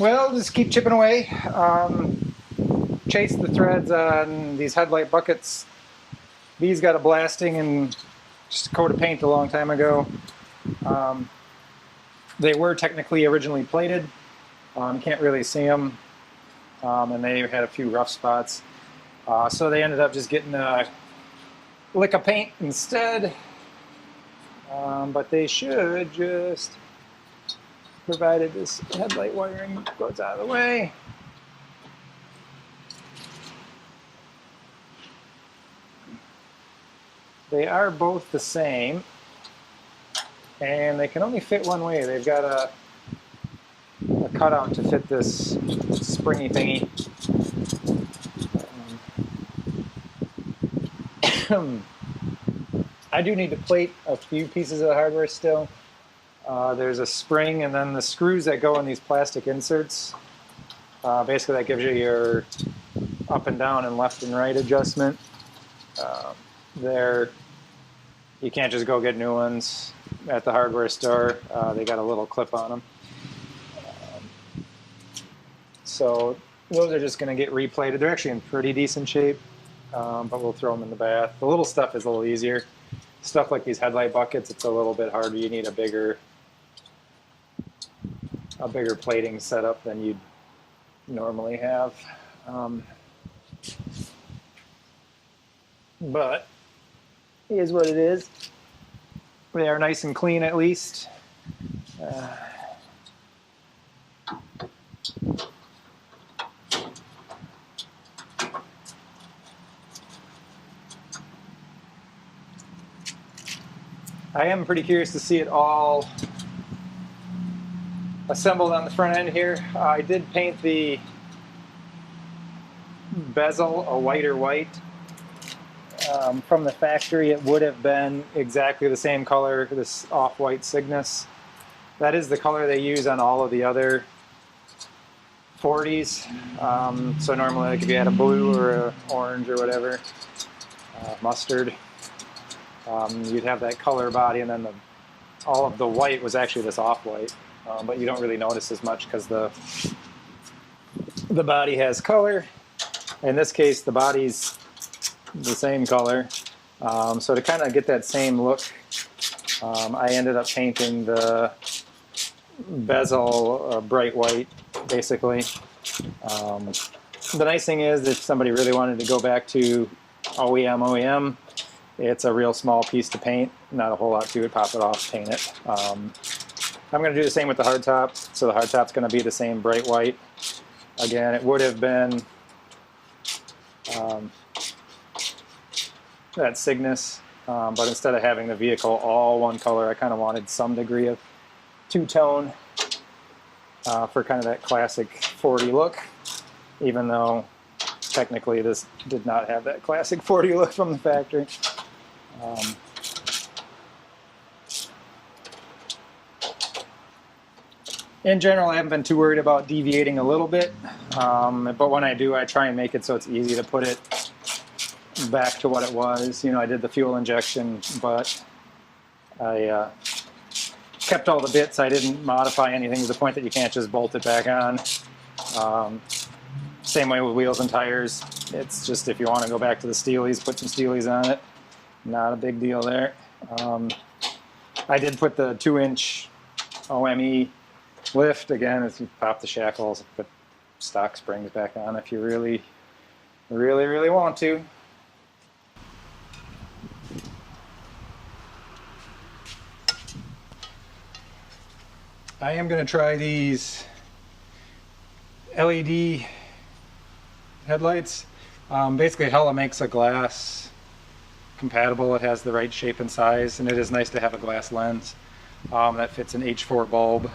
Well, just keep chipping away. Chase the threads on these headlight buckets. These got a blasting and just a coat of paint a long time ago. They were technically originally plated. Can't really see them. And they had a few rough spots. So they ended up just getting a lick of paint instead. But they should just, provided this headlight wiring goes out of the way. They are both the same, and they can only fit one way. They've got a cutout to fit this springy thingy. I do need to plate a few pieces of the hardware still. There's a spring and then the screws that go in these plastic inserts. Basically that gives you your up and down and left and right adjustment. You can't just go get new ones at the hardware store. They got a little clip on them. So those are just going to get replated. They're actually in pretty decent shape, but we'll throw them in the bath. The little stuff is a little easier. Stuff like these headlight buckets, it's a little bit harder. You need a bigger plating setup than you'd normally have. But it is what it is. They are nice and clean at least. I am pretty curious to see it all assembled on the front end here. I did paint the bezel a whiter white. From the factory, it would have been exactly the same color, this off-white Cygnus. That is the color they use on all of the other 40s. So normally, like if you had a blue or an orange or whatever, mustard, you'd have that color body, and then all of the white was actually this off-white. But you don't really notice as much because the body has color. In this case, the body's the same color. So to kind of get that same look, I ended up painting the bezel bright white, basically. The nice thing is, if somebody really wanted to go back to OEM, it's a real small piece to paint, not a whole lot to it, pop it off, paint it. I'm going to do the same with the hardtop, so the hardtop's going to be the same bright white. Again, it would have been that Cygnus, but instead of having the vehicle all one color, I kind of wanted some degree of two-tone for kind of that classic 40 look, even though technically this did not have that classic 40 look from the factory. In general, I haven't been too worried about deviating a little bit, but when I do, I try and make it so it's easy to put it back to what it was. You know, I did the fuel injection, but I kept all the bits. I didn't modify anything to the point that you can't just bolt it back on. Same way with wheels and tires. It's just if you want to go back to the Steelies, put some Steelies on it. Not a big deal there. I did put the 2-inch OME lift. Again, if you pop the shackles, put stock springs back on if you really want to. I am going to try these LED headlights. Basically, Hella makes a glass compatible. It has the right shape and size, and it is nice to have a glass lens that fits an H4 bulb.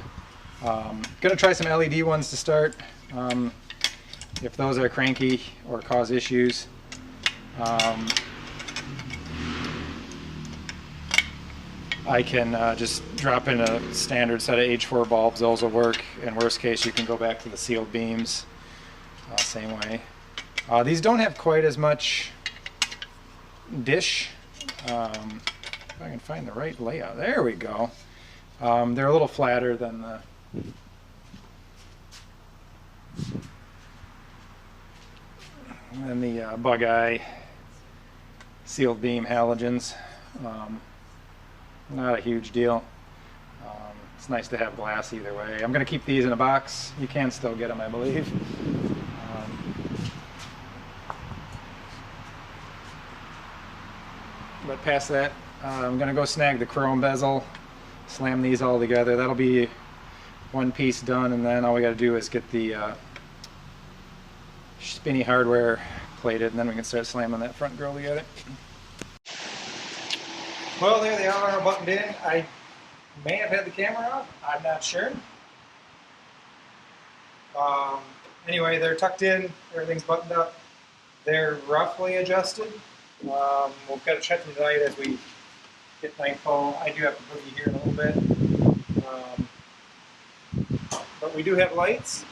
Gonna try some LED ones to start. If those are cranky or cause issues, I can just drop in a standard set of H4 bulbs. Those will work. In worst case, you can go back to the sealed beams. Same way. These don't have quite as much dish. If I can find the right layout. There we go. They're a little flatter than And then the bug eye sealed beam halogens. Not a huge deal. It's nice to have glass either way. I'm going to keep these in a box. You can still get them, I believe. But past that, I'm going to go snag the chrome bezel, slam these all together. That'll be one piece done, and then all we got to do is get the spinny hardware plated, and then we can start slamming that front grille together. Well, there they are, buttoned in. I may have had the camera off, I'm not sure. Anyway, they're tucked in, everything's buttoned up. They're roughly adjusted. We'll kind of check them tonight as we get nightfall. I do have to boogie here in a little bit. But we do have lights,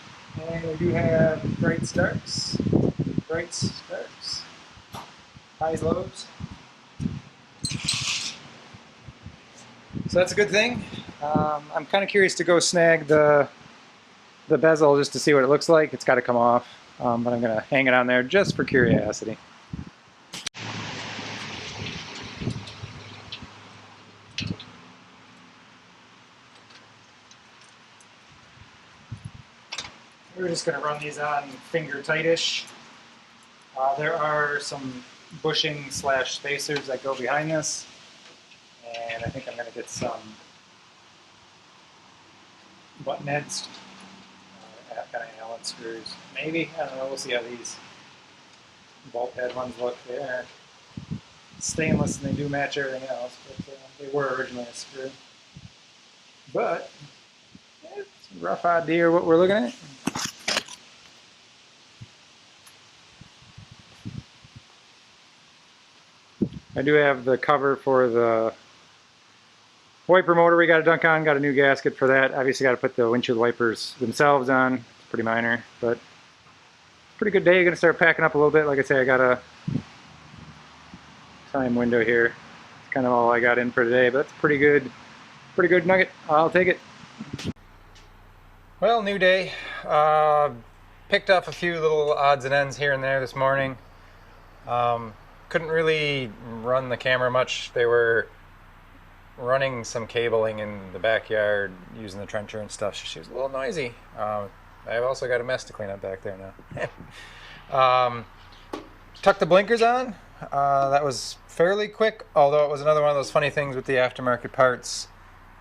and we do have brights, darks, highs, lows. So that's a good thing. I'm kind of curious to go snag the bezel just to see what it looks like. It's got to come off, but I'm going to hang it on there just for curiosity. We're just going to run these on finger tightish. There are some bushing / spacers that go behind this, and I think I'm going to get some button heads, kind of Allen screws. Maybe, I don't know, we'll see how these bolt head ones look. They're stainless and they do match everything else, but they were originally a screw. But it's a rough idea what we're looking at. I do have the cover for the wiper motor we got to dunk on, got a new gasket for that. Obviously got to put the windshield wipers themselves on. It's pretty minor, but pretty good day. Going to start packing up a little bit. Like I say, I got a time window here. It's kind of all I got in for today, but that's pretty good nugget. I'll take it. Well, new day. Picked up a few little odds and ends here and there this morning. Couldn't really run the camera much. They were running some cabling in the backyard using the trencher and stuff. She was a little noisy. I've also got a mess to clean up back there now. Tucked the blinkers on. That was fairly quick, although it was another one of those funny things with the aftermarket parts.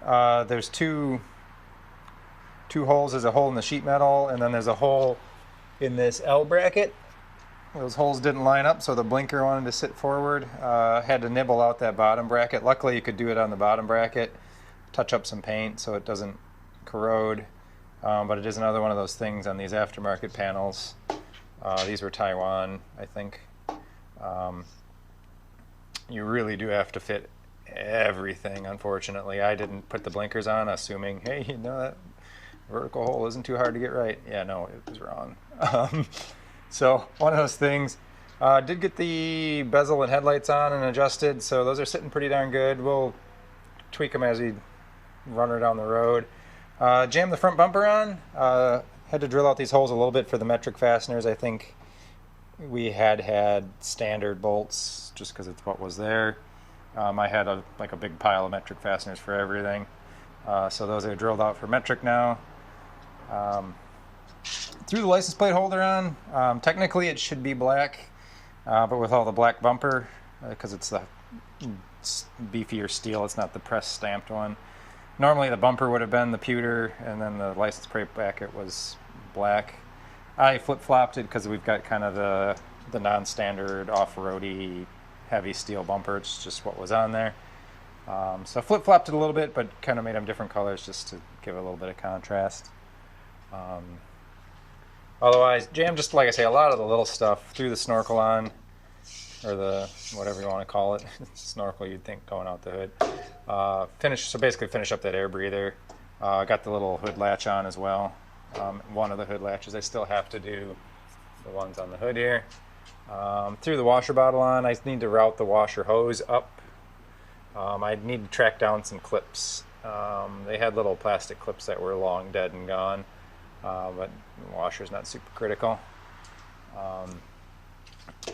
There's two holes. There's a hole in the sheet metal, and then there's a hole in this L bracket. Those holes didn't line up, so the blinker wanted to sit forward. Had to nibble out that bottom bracket. Luckily, you could do it on the bottom bracket. Touch up some paint so it doesn't corrode. But it is another one of those things on these aftermarket panels. These were Taiwan, I think. You really do have to fit everything, unfortunately. I didn't put the blinkers on, assuming, hey, you know, that vertical hole isn't too hard to get right. Yeah, no, it was wrong. So one of those things. Did get the bezel and headlights on and adjusted, so those are sitting pretty darn good. We'll tweak them as we run her down the road. Jammed the front bumper on. Had to drill out these holes a little bit for the metric fasteners. I think we had standard bolts just because it's what was there. I had a big pile of metric fasteners for everything. So those are drilled out for metric now. Threw the license plate holder on. Technically it should be black, but with all the black bumper, because it's the beefier steel, it's not the press stamped one. Normally the bumper would have been the pewter, and then the license plate bracket was black. I flip-flopped it because we've got kind of the non-standard off-roady heavy steel bumper. It's just what was on there. So flip-flopped it a little bit, but kind of made them different colors just to give it a little bit of contrast. Otherwise, jammed just, like I say, a lot of the little stuff. Threw the snorkel on, or the, whatever you want to call it, snorkel you'd think going out the hood. Finish up that air breather. Got the little hood latch on as well. One of the hood latches. I still have to do the ones on the hood here. Threw the washer bottle on. I need to route the washer hose up. I need to track down some clips. They had little plastic clips that were long dead and gone. But the washer's not super critical.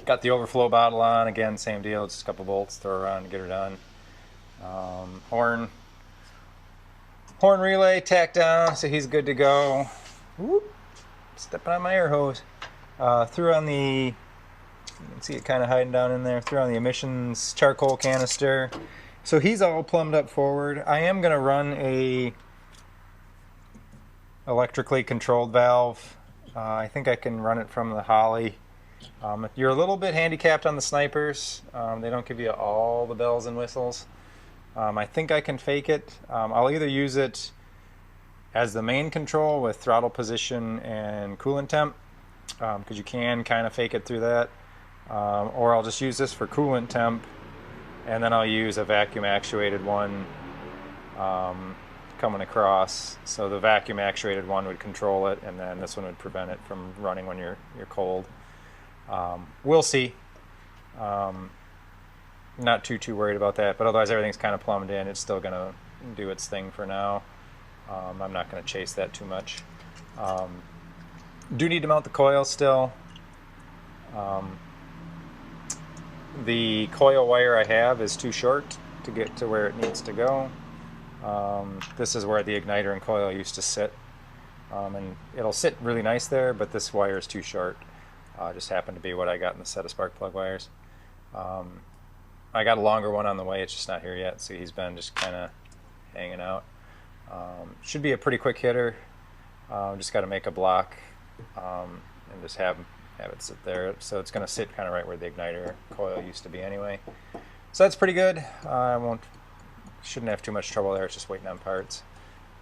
Got the overflow bottle on, again, same deal, just a couple bolts, throw her on to get her done. Horn relay tacked down, so he's good to go. Whoop, stepping on my air hose. Threw on the, you can see it kind of hiding down in there, threw on the emissions charcoal canister. So he's all plumbed up forward. I am going to run a electrically controlled valve. I think I can run it from the Holly. You're a little bit handicapped on the snipers. They don't give you all the bells and whistles. I think I can fake it. I'll either use it as the main control with throttle position and coolant temp, because you can kind of fake it through that, or I'll just use this for coolant temp, and then I'll use a vacuum actuated one coming across. So the vacuum actuated one would control it, and then this one would prevent it from running when you're cold. We'll see. Not too worried about that, but otherwise everything's kind of plumbed in. It's still going to do its thing for now. I'm not going to chase that too much. Do need to mount the coil still. The coil wire I have is too short to get to where it needs to go. This is where the igniter and coil used to sit. And it'll sit really nice there, but this wire is too short. Just happened to be what I got in the set of spark plug wires. I got a longer one on the way, it's just not here yet, so he's been just kind of hanging out. Should be a pretty quick hitter. Just got to make a block and just have it sit there. So it's going to sit kind of right where the igniter coil used to be anyway. So that's pretty good. Shouldn't have too much trouble there, it's just waiting on parts.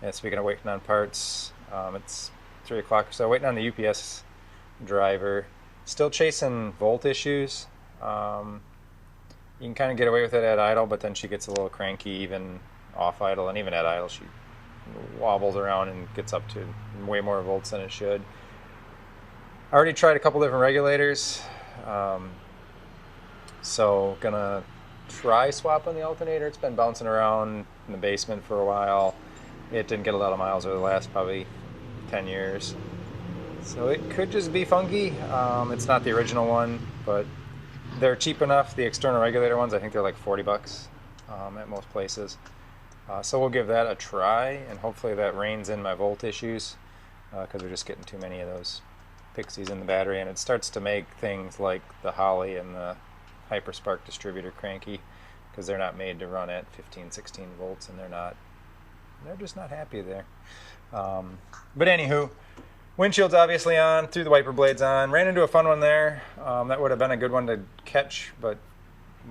And speaking of waiting on parts, it's 3 o'clock or so, waiting on the UPS driver. Still chasing volt issues. You can kind of get away with it at idle, but then she gets a little cranky even off idle, and even at idle she wobbles around and gets up to way more volts than it should. I already tried a couple different regulators, so gonna try swapping the alternator. It's been bouncing around in the basement for a while. It didn't get a lot of miles over the last probably 10 years. So it could just be funky. It's not the original one, but they're cheap enough. The external regulator ones, I think they're like 40 bucks at most places. So we'll give that a try, and hopefully that reins in my volt issues, because we're just getting too many of those pixies in the battery, and it starts to make things like the Holly and the Hyperspark distributor cranky, because they're not made to run at 15, 16 volts, and they're just not happy there. But anywho, windshield's obviously on, threw the wiper blades on, ran into a fun one there. That would have been a good one to catch, but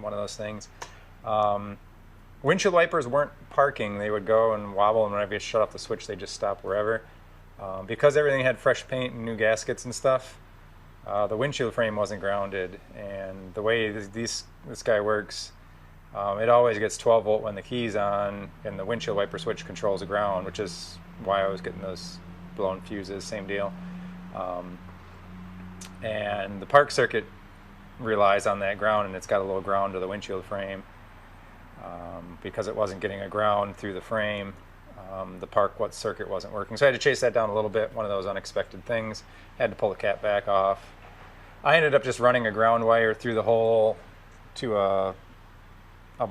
one of those things. Windshield wipers weren't parking. They would go and wobble, and whenever you shut off the switch, they just stop wherever. Because everything had fresh paint and new gaskets and stuff, the windshield frame wasn't grounded, and the way this guy works, it always gets 12 volt when the key's on, and the windshield wiper switch controls the ground, which is why I was getting those blown fuses, same deal. And the park circuit relies on that ground, and it's got a little ground to the windshield frame. Because it wasn't getting a ground through the frame, the park circuit wasn't working. So I had to chase that down a little bit, one of those unexpected things. Had to pull the cap back off. I ended up just running a ground wire through the hole to a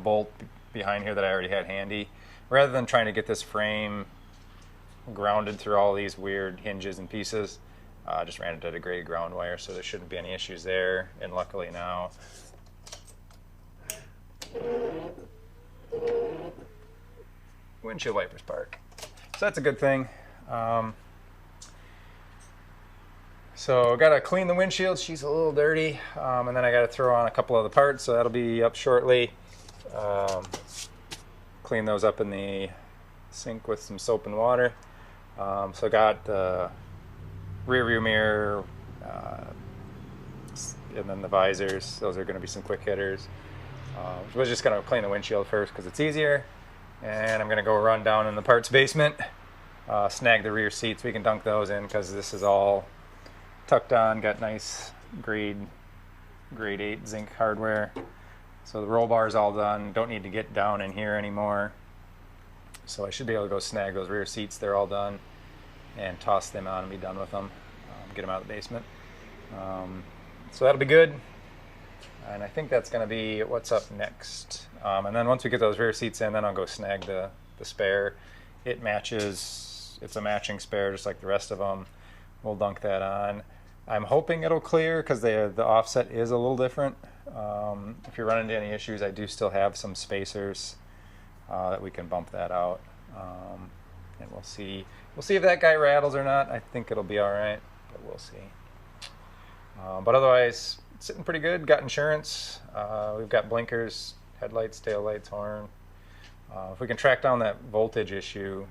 bolt behind here that I already had handy, rather than trying to get this frame grounded through all these weird hinges and pieces. Just ran it at a graded ground wire, so there shouldn't be any issues there. And luckily now, windshield wipers park. So that's a good thing. So got to clean the windshield. She's a little dirty, and then I got to throw on a couple of the parts, so that'll be up shortly. Clean those up in the sink with some soap and water. So got the rear view mirror, and then the visors. Those are going to be some quick hitters. We're just going to clean the windshield first because it's easier, and I'm going to go run down in the parts basement, snag the rear seats. We can dunk those in because this is all tucked on, got nice grade 8 zinc hardware. So the roll bar is all done, don't need to get down in here anymore. So I should be able to go snag those rear seats, they're all done, and toss them on and be done with them, get them out of the basement. So that'll be good. And I think that's going to be what's up next. And then once we get those rear seats in, then I'll go snag the spare. It matches, it's a matching spare just like the rest of them. We'll dunk that on. I'm hoping it'll clear because the offset is a little different. If you're running into any issues, I do still have some spacers that we can bump that out. And we'll see if that guy rattles or not. I think it'll be all right, but we'll see. But otherwise, it's sitting pretty good. Got insurance. We've got blinkers, headlights, taillights, horn. If we can track down that voltage issue,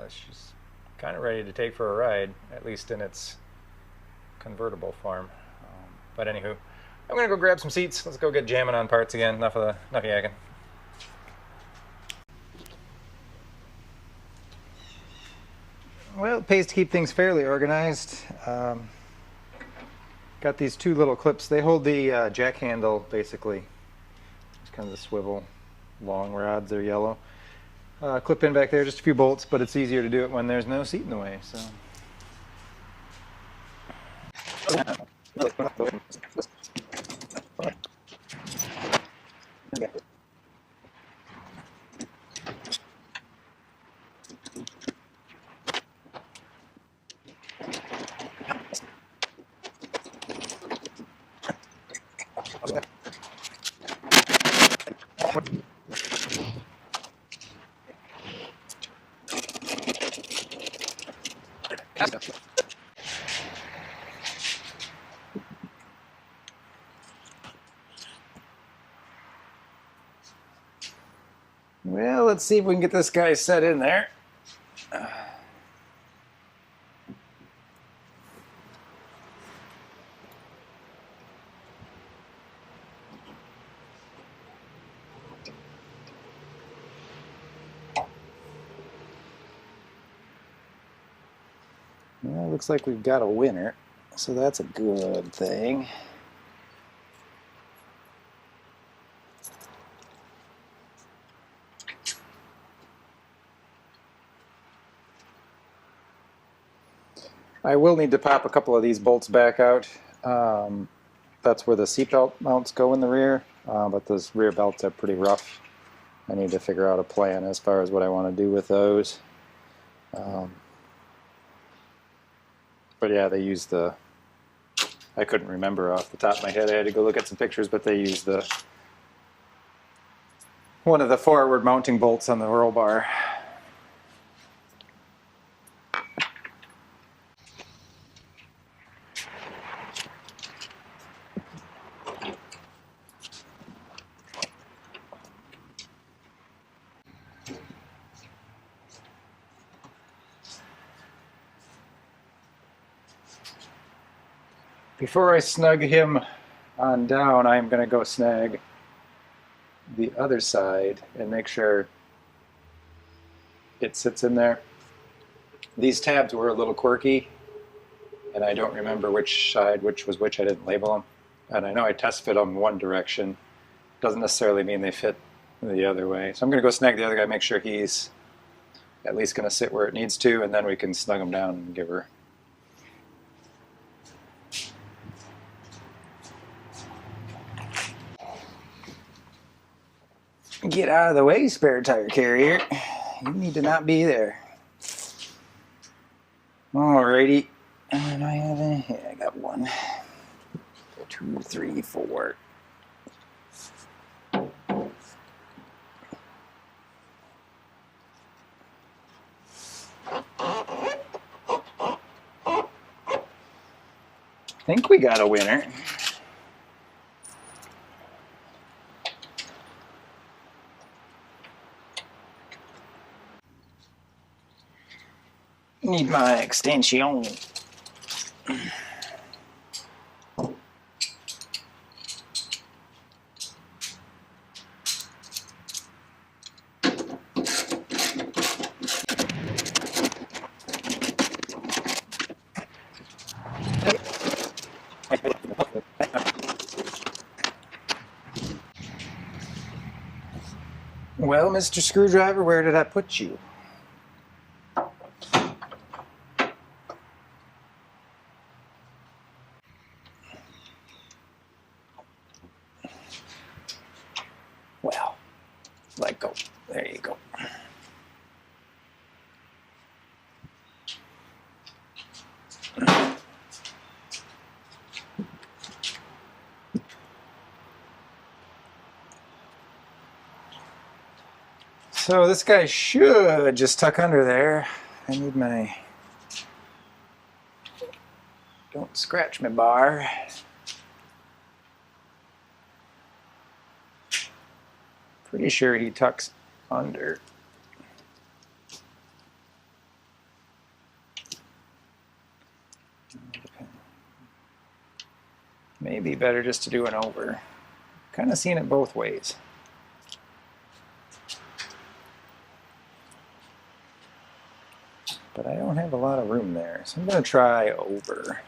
she's kind of ready to take for a ride, at least in its convertible form. But anywho, I'm gonna go grab some seats. Let's go get jamming on parts again. Enough yakking. Well, it pays to keep things fairly organized. Got these two little clips. They hold the jack handle, basically. It's kind of the swivel long rods. They're yellow. Clip in back there, just a few bolts, but it's easier to do it when there's no seat in the way. So. Well, let's see if we can get this guy set in there. Well, looks like we've got a winner, so that's a good thing. I will need to pop a couple of these bolts back out. That's where the seatbelt mounts go in the rear, but those rear belts are pretty rough. I need to figure out a plan as far as what I want to do with those. But yeah, they use the, I couldn't remember off the top of my head. I had to go look at some pictures, but they use the one of the forward mounting bolts on the roll bar. Before I snug him on down, I'm going to go snag the other side and make sure it sits in there. These tabs were a little quirky, and I don't remember which side, which was which. I didn't label them. And I know I test fit them one direction. Doesn't necessarily mean they fit the other way. So I'm going to go snag the other guy, make sure he's at least going to sit where it needs to, and then we can snug him down and give her. Get out of the way, spare tire carrier. You need to not be there. Alrighty. And I have a, yeah, I got 1, 2, 3, 4. I think we got a winner. Need my extension. Well, Mr. Screwdriver, where did I put you? let go. There you go. So this guy should just tuck under there. I need my... Don't scratch my bar. Pretty sure he tucks under. Maybe better just to do an over. Kind of seen it both ways. But I don't have a lot of room there, so I'm going to try over.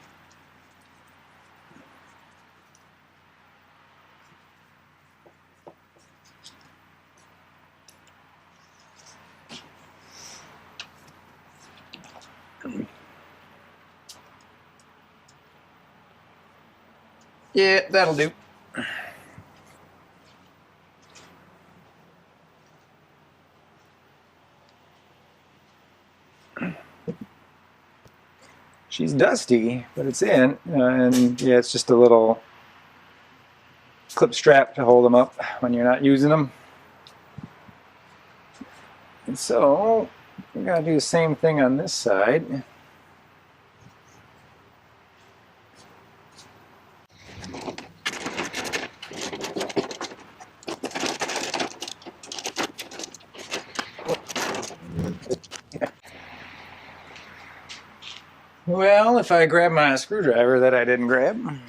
Yeah, that'll do. She's dusty, but it's in, and yeah, it's just a little clip strap to hold them up when you're not using them. And so, we gotta do the same thing on this side. Well, if I grab my screwdriver that I didn't grab. I'm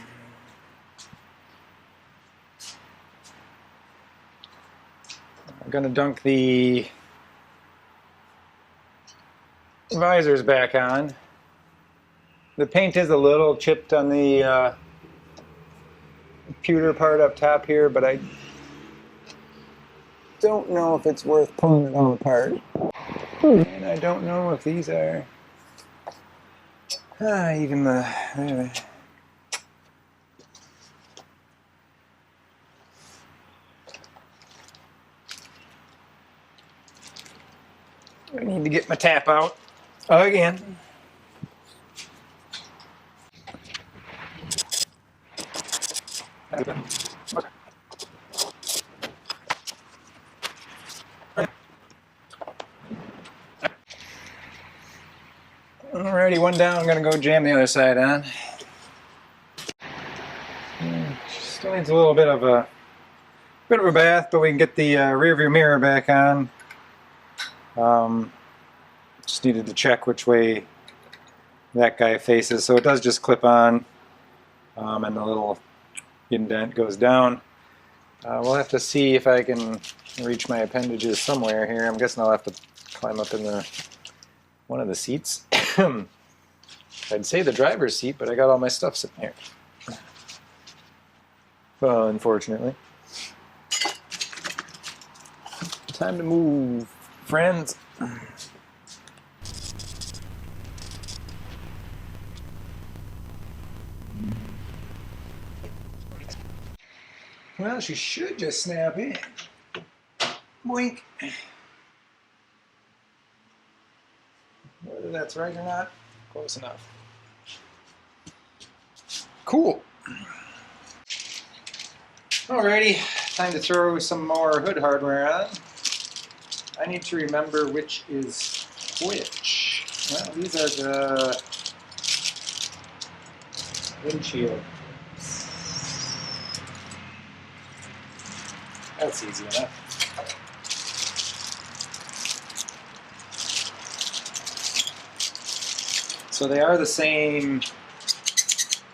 going to dunk the visors back on. The paint is a little chipped on the pewter part up top here, but I don't know if it's worth pulling it all apart. And I don't know if these are... even the... Anyway. I need to get my tap out again. Alrighty, one down. I'm gonna go jam the other side on. Still needs a little bit of a bath, but we can get the rear view mirror back on. Just needed to check which way that guy faces, so it does just clip on, and the little indent goes down. We'll have to see if I can reach my appendages somewhere here. I'm guessing I'll have to climb up in one of the seats. I'd say the driver's seat, but I got all my stuff sitting here. Well, unfortunately. Time to move, friends. Well, she should just snap in. Boink. Whether that's right or not, close enough. Cool. Alrighty, time to throw some more hood hardware on. I need to remember which is which. Well, these are the windshield. That's easy enough. So they are the same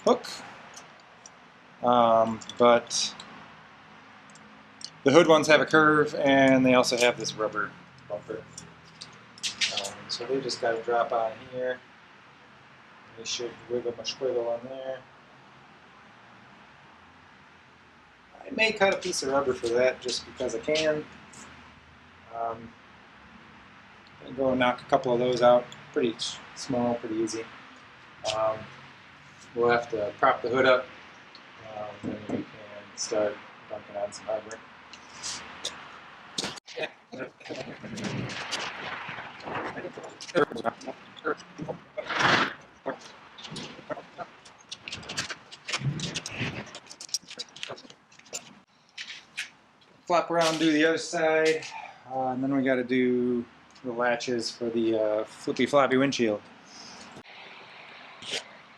hook, but the hood ones have a curve, and they also have this rubber bumper. So they just got to drop on here. They should wiggle my squiggle on there. I may cut a piece of rubber for that just because I can. I'll go and knock a couple of those out. Pretty small, pretty easy. We'll have to prop the hood up, and we can start dunking on some hardware. Yeah. Flop around, do the other side, and then we got to do the latches for the flippy floppy windshield.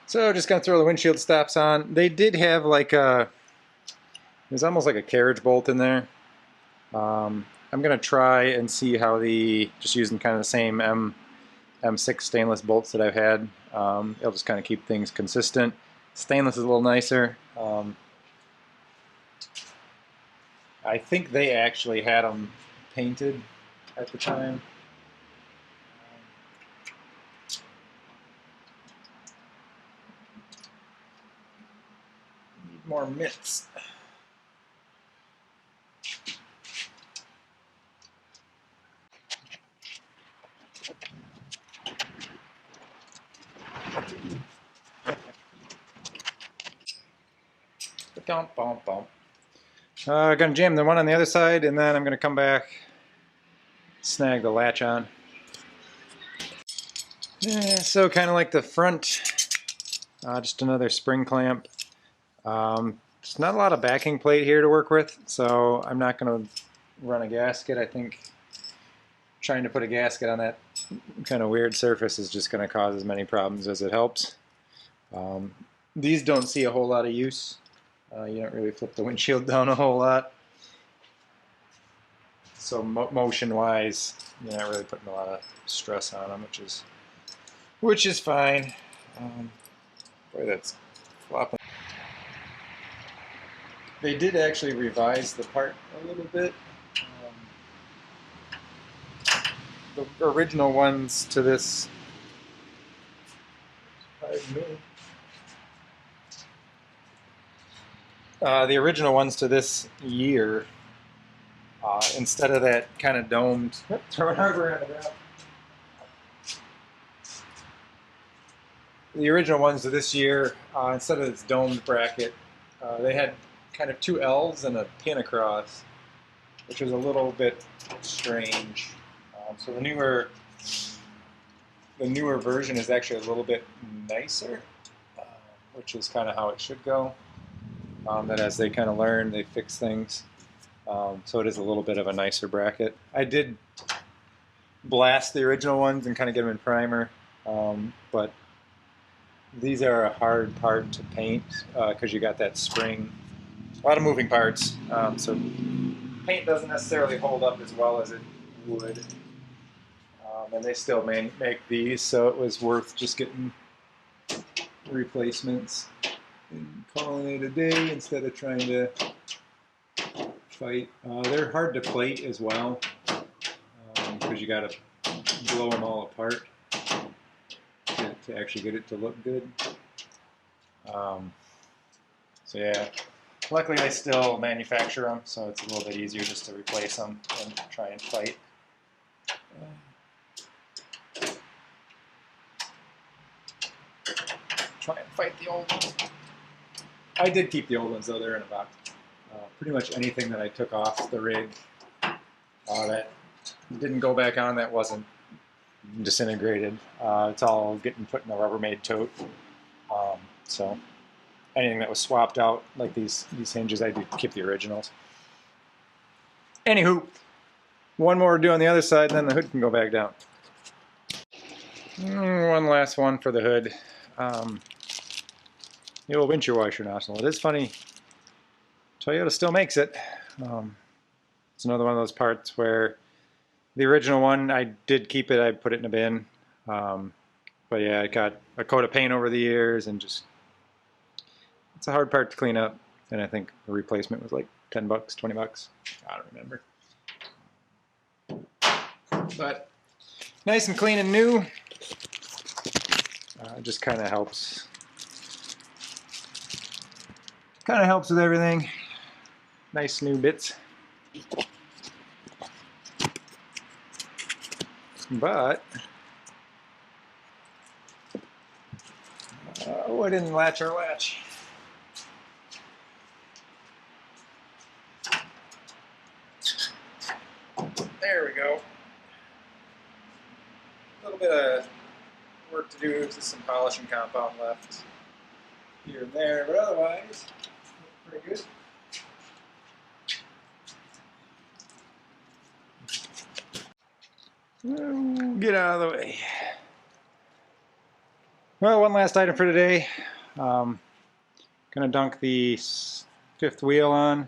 So just gonna throw the windshield stops on. They did have like there's almost like a carriage bolt in there. I'm gonna try and see how just using kind of the same M6 stainless bolts that I've had. It'll just kind of keep things consistent. Stainless is a little nicer. I think they actually had them painted at the time. Need more mitts. Gonna jam the one on the other side, and then I'm gonna come back, snag the latch on. So kind of like the front, just another spring clamp. There's not a lot of backing plate here to work with, so I'm not gonna run a gasket. I think trying to put a gasket on that kind of weird surface is just gonna cause as many problems as it helps. These don't see a whole lot of use. You don't really flip the windshield down a whole lot. So motion-wise, you're not really putting a lot of stress on them, which is fine. Boy, that's flopping. They did actually revise the part a little bit. The original ones to this. The original ones to this year, instead of that kind of domed, throw it over on the ground. The original ones to this year, instead of this domed bracket, they had kind of two L's and a pin across, which was a little bit strange. So the newer version is actually a little bit nicer, which is kind of how it should go. That as they kind of learn, they fix things. So it is a little bit of a nicer bracket. I did blast the original ones and kind of get them in primer, but these are a hard part to paint because you got that spring, a lot of moving parts. So paint doesn't necessarily hold up as well as it would. And they still make these, so it was worth just getting replacements and calling it a day instead of trying to fight. They're hard to plate as well because you got to blow them all apart to actually get it to look good. So yeah, luckily I still manufacture them, so it's a little bit easier just to replace them and try and fight. Try and fight the old ones. I did keep the old ones though, they're in a box. Pretty much anything that I took off the rig that didn't go back on, that wasn't disintegrated. It's all getting put in a Rubbermaid tote. So anything that was swapped out, like these hinges, I did keep the originals. Anywho, one more to do on the other side, and then the hood can go back down. One last one for the hood. The old windshield washer nozzle. It is funny, Toyota still makes it. It's another one of those parts where the original one, I did keep it, I put it in a bin. But yeah, it got a coat of paint over the years and just, it's a hard part to clean up. And I think the replacement was like 10 bucks, 20 bucks. I don't remember. But nice and clean and new. It just kind of helps. Kind of helps with everything. Nice new bits. But I didn't latch our latch. There we tubes. There's some polishing compound left here and there, but otherwise, pretty good. Get out of the way. Well, one last item for today. Gonna dunk the 5th wheel on,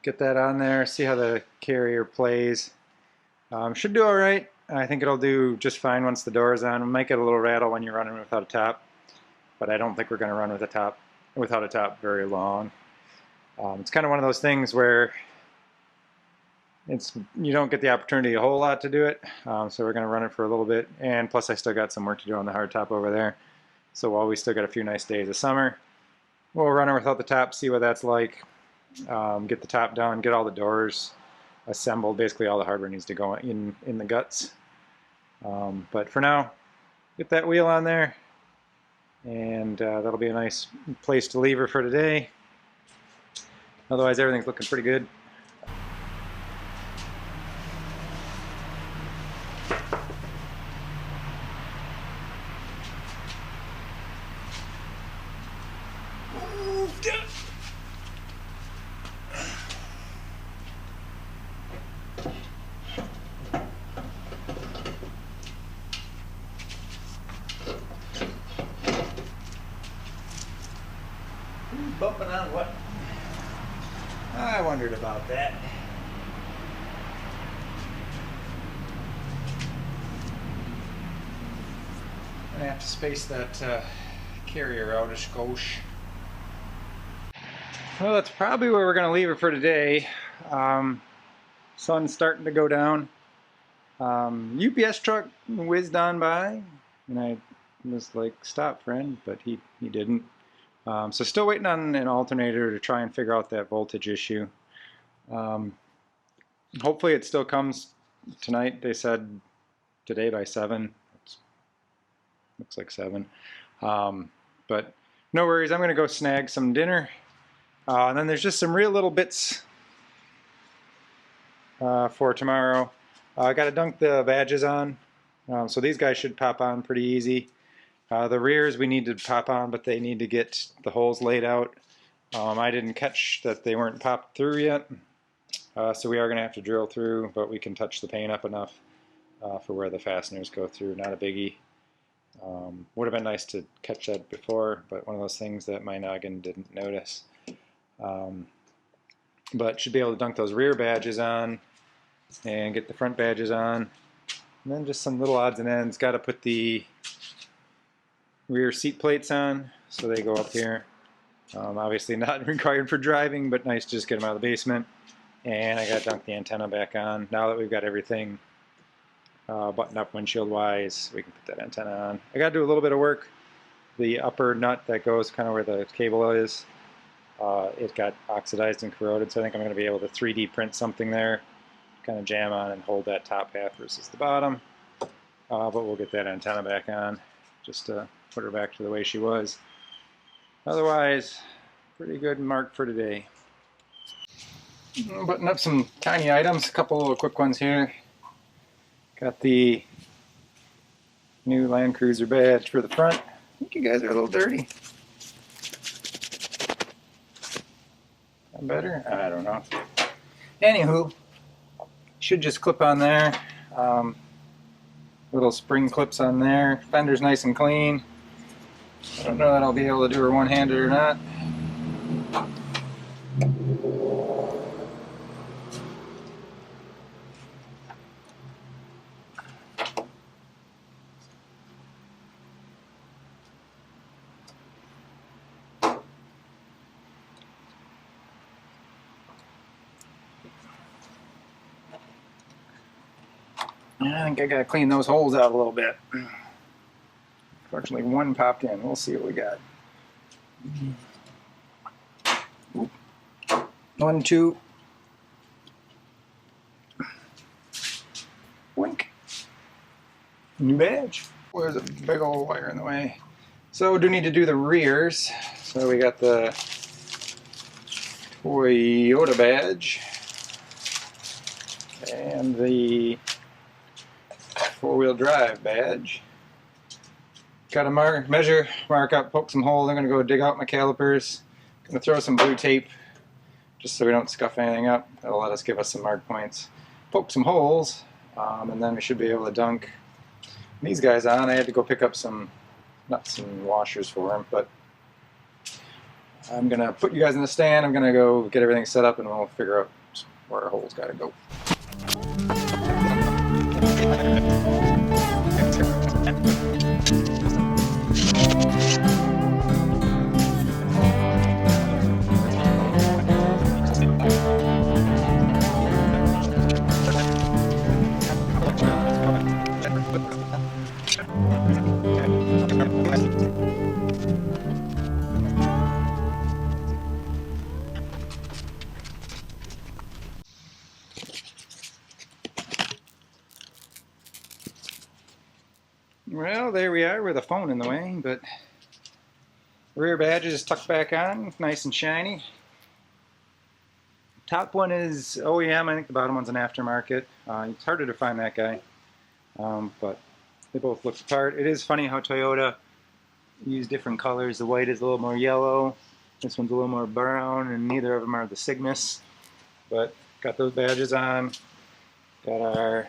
get that on there, see how the carrier plays. Should do all right. I think it'll do just fine once the door is on. It might get a little rattle when you're running without a top, but I don't think we're going to run without a top very long. It's kind of one of those things where you don't get the opportunity a whole lot to do it, so we're going to run it for a little bit, and plus I still got some work to do on the hard top over there. So while we still got a few nice days of summer, we'll run it without the top, see what that's like, get the top done, get all the doors assembled. Basically all the hardware needs to go in the guts. But for now, get that wheel on there, and that'll be a nice place to leave her for today. Otherwise everything's looking pretty good. Bumping on what? I wondered about that. I'm gonna have to space that carrier out a skosh. Well, that's probably where we're gonna leave her for today. Sun's starting to go down. UPS truck whizzed on by, and I was like, "Stop, friend," but he didn't. So still waiting on an alternator to try and figure out that voltage issue. Hopefully it still comes tonight. They said today by 7. Looks like 7. But no worries, I'm going to go snag some dinner. And then there's just some real little bits for tomorrow. I got to dunk the badges on. So these guys should pop on pretty easy. The rears we need to pop on, but they need to get the holes laid out. I didn't catch that they weren't popped through yet, so we are going to have to drill through, but we can touch the paint up enough for where the fasteners go through. Not a biggie. Would have been nice to catch that before, but one of those things that my noggin didn't notice. But should be able to dunk those rear badges on and get the front badges on. And then just some little odds and ends. Got to put the rear seat plates on, so they go up here. Obviously not required for driving, but nice to just get them out of the basement. And I got to dunk the antenna back on. Now that we've got everything buttoned up windshield wise, we can put that antenna on. I got to do a little bit of work. The upper nut that goes kind of where the cable is, it got oxidized and corroded, so I think I'm going to be able to 3D print something there, kind of jam on and hold that top half versus the bottom. But we'll get that antenna back on, just to put her back to the way she was. Otherwise, pretty good mark for today. Button up some tiny items, a couple little quick ones here. Got the new Land Cruiser badge for the front. I think you guys are a little dirty. Better? I don't know. Anywho, should just clip on there. Little spring clips on there. Fender's nice and clean. I don't know that I'll be able to do her one-handed or not. I think I gotta clean those holes out a little bit. Fortunately, one popped in. We'll see what we got. 1, 2. Wink. New badge. There's a big old wire in the way. So we do need to do the rears. So we got the Toyota badge and the 4-wheel drive badge. got to mark up, poke some holes. I'm going to go dig out my calipers. I'm going to throw some blue tape just so we don't scuff anything up. That'll let us give us some mark points. Poke some holes, and then we should be able to dunk these guys on. I had to go pick up some nuts and washers for them, but I'm going to put you guys in the stand. I'm going to go get everything set up and we'll figure out where our holes got to go. Well, there we are with a phone in the way, but rear badge is tucked back on, nice and shiny. Top one is OEM, I think the bottom one's an aftermarket. It's harder to find that guy, but they both look the part. It is funny how Toyota use different colors. The white is a little more yellow, this one's a little more brown, and neither of them are the Cygnus. But got those badges on, got our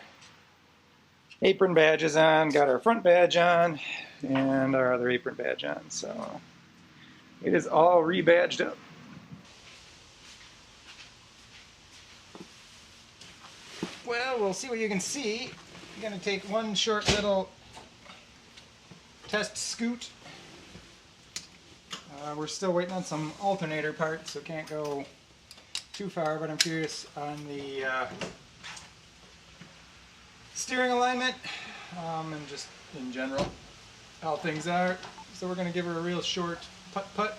apron badges on, got our front badge on, and our other apron badge on. So it is all rebadged up. Well, we'll see what you can see. I'm going to take one short little test scoot. We're still waiting on some alternator parts, so can't go too far, but I'm curious on the steering alignment, and just in general how things are. So we're going to give her a real short putt-putt.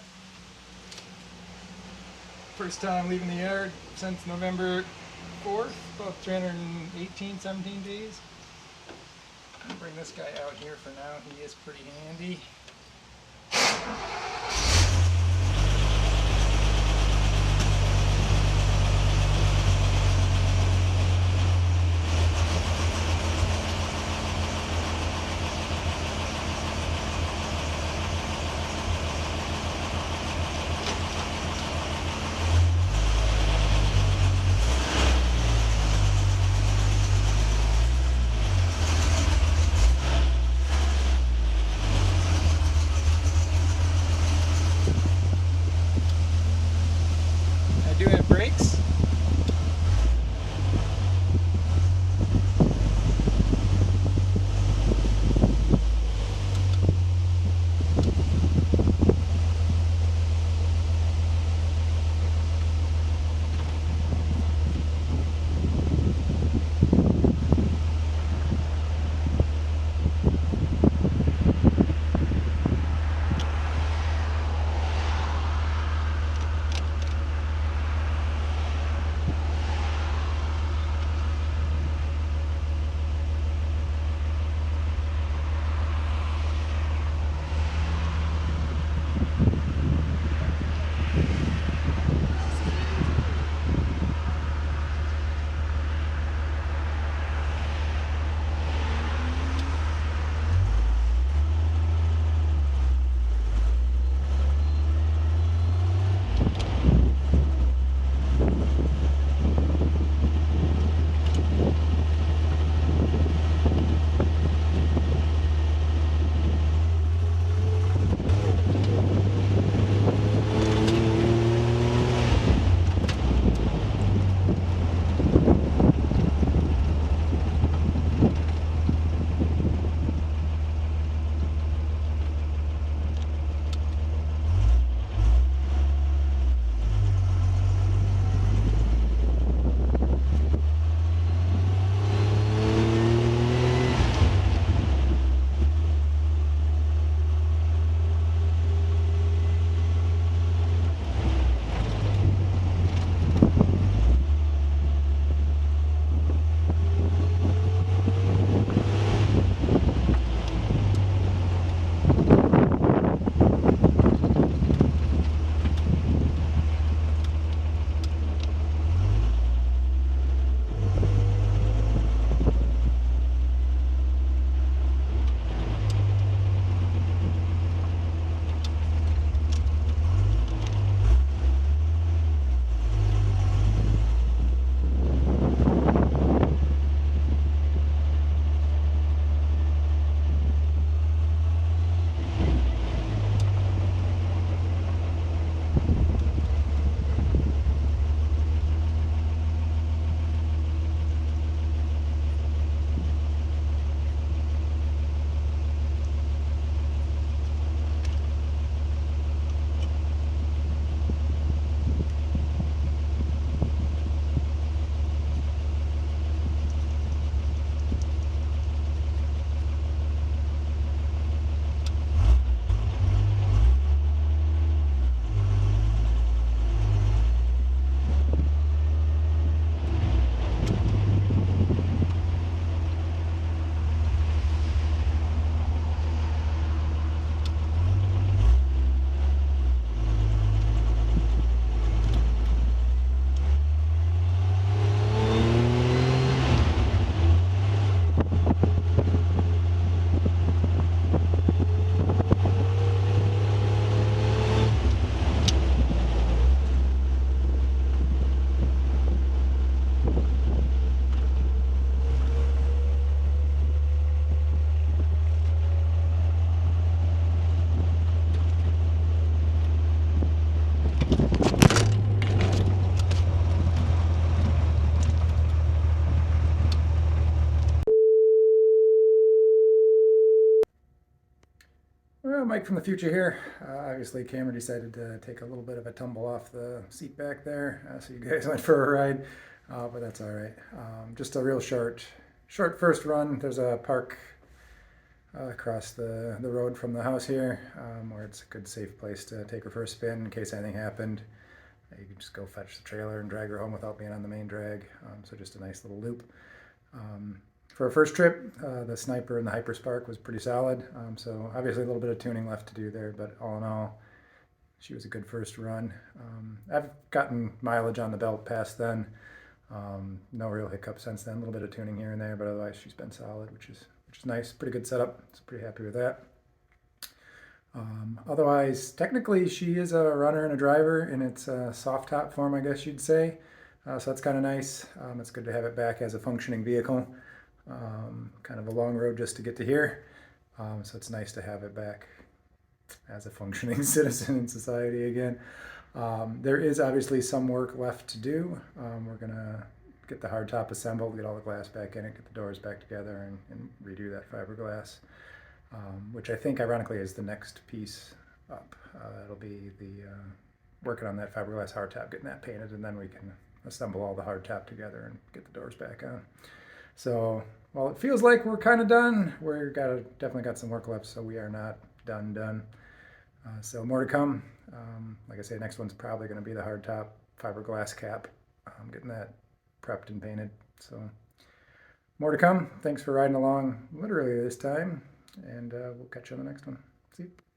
First time leaving the yard since November 4th, about 318, 17 days. I'll bring this guy out here for now, he is pretty handy. Mike from the future here. Obviously, Cameron decided to take a little bit of a tumble off the seat back there, so you guys went for a ride, but that's all right. Just a real short first run. There's a park across the road from the house here, where it's a good safe place to take her for a spin in case anything happened. You can just go fetch the trailer and drag her home without being on the main drag, so just a nice little loop. For our first trip, the Sniper and the Hyper Spark was pretty solid, so obviously a little bit of tuning left to do there, but all in all, she was a good first run. I've gotten mileage on the belt past then, no real hiccups since then, a little bit of tuning here and there, but otherwise she's been solid, which is nice, pretty good setup, so pretty happy with that. Otherwise, technically she is a runner and a driver in its soft top form, I guess you'd say, so that's kind of nice. It's good to have it back as a functioning vehicle. Kind of a long road just to get to here, so it's nice to have it back as a functioning citizen in society again. There is obviously some work left to do. We're gonna get the hardtop assembled, get all the glass back in it, get the doors back together, and redo that fiberglass, which I think ironically is the next piece up. It'll be the working on that fiberglass hardtop, getting that painted, and then we can assemble all the hardtop together and get the doors back on. So, while it feels like we're kind of done, we're definitely got some work left, so we are not done. So more to come. Like I say, next one's probably going to be the hardtop fiberglass cap. Getting that prepped and painted. So more to come. Thanks for riding along literally this time, and we'll catch you on the next one. See you.